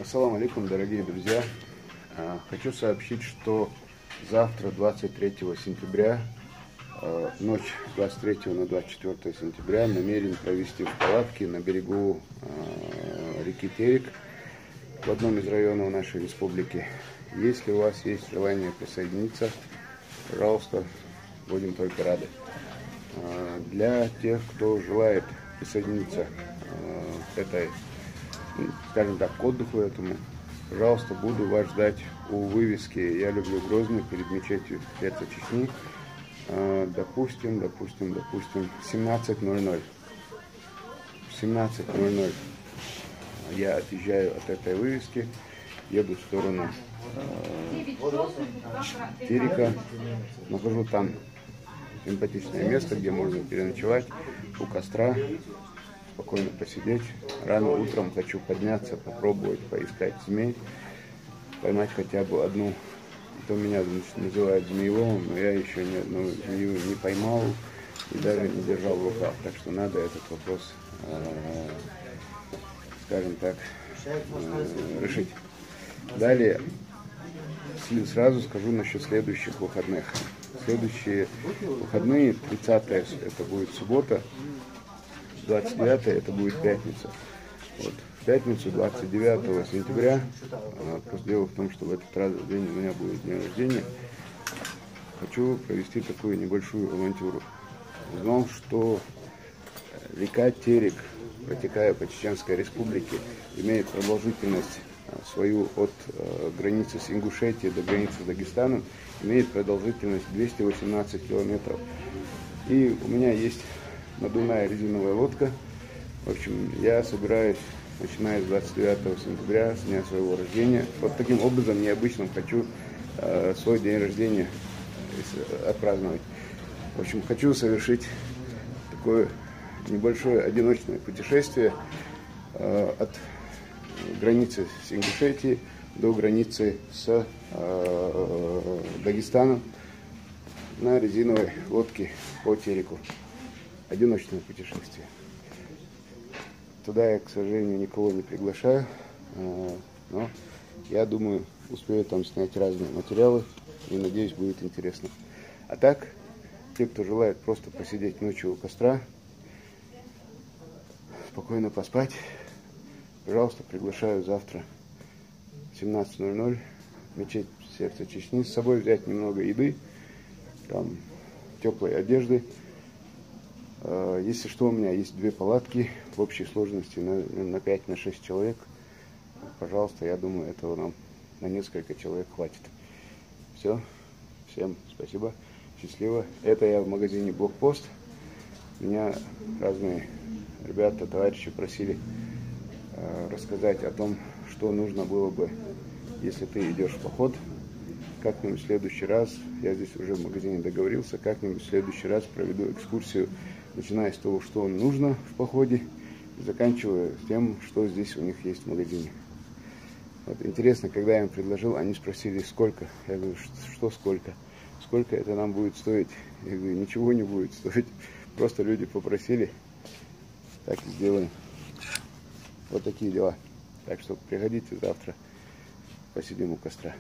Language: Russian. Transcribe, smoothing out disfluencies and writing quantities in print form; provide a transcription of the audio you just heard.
Ассаламу алейкум, дорогие друзья. Хочу сообщить, что завтра, 23 сентября, ночь с 23 на 24 сентября, намерен провести в палатке на берегу реки Терек в одном из районов нашей республики. Если у вас есть желание присоединиться, пожалуйста, будем только рады. Для тех, кто желает присоединиться к этой, скажем так, к отдыху этому, пожалуйста, буду вас ждать у вывески «Я люблю Грозный» перед мечетью сердца Чечни. Допустим, 17:00. В 17:00 я отъезжаю от этой вывески, еду в сторону Терека, нахожу там симпатичное место, где можно переночевать у костра, спокойно посидеть. Рано утром хочу подняться, попробовать поискать змей, поймать хотя бы одну. То меня называют змееловым, но я еще ни одну змею не поймал и даже не держал в руках. Так что надо этот вопрос, скажем так, решить. Далее сразу скажу насчет следующих выходных. Следующие выходные, 30-е это будет суббота, 29-е это будет пятница. Вот. В пятницу, 29 сентября, просто дело в том, что в этот раз день у меня будет день рождения, хочу провести такую небольшую авантюру. Узнал, что река Терек, протекая по Чеченской республике, имеет продолжительность свою от границы с Ингушетией до границы с Дагестаном, имеет продолжительность 218 километров. И у меня есть надувная резиновая лодка. В общем, я собираюсь, начиная с 29 сентября, с дня своего рождения, вот таким образом необычным хочу свой день рождения отпраздновать. В общем, хочу совершить такое небольшое одиночное путешествие от границы с Ингушетией до границы с Дагестаном на резиновой лодке по Тереку. Одиночное путешествие. Туда я, к сожалению, никого не приглашаю, но я думаю, успею там снять разные материалы и надеюсь, будет интересно. А так, те, кто желает просто посидеть ночью у костра, спокойно поспать, пожалуйста, приглашаю завтра в 17:00 мечеть сердца Чечни. С собой взять немного еды, там, теплой одежды. Если что, у меня есть 2 палатки в общей сложности на 5-6 человек. Пожалуйста, я думаю, этого нам на несколько человек хватит. Все, всем спасибо, счастливо. Это я в магазине Блокпост. Меня разные ребята, товарищи просили рассказать о том, что нужно было бы, если ты идешь в поход. Как-нибудь в следующий раз, я здесь уже в магазине договорился, как-нибудь в следующий раз проведу экскурсию, начиная с того, что нужно в походе, и заканчивая тем, что здесь у них есть в магазине. Вот интересно, когда я им предложил, они спросили, сколько. Я говорю, что сколько? Сколько это нам будет стоить? Я говорю, ничего не будет стоить. Просто люди попросили, так и сделаем. Вот такие дела. Так что приходите завтра, посидим у костра.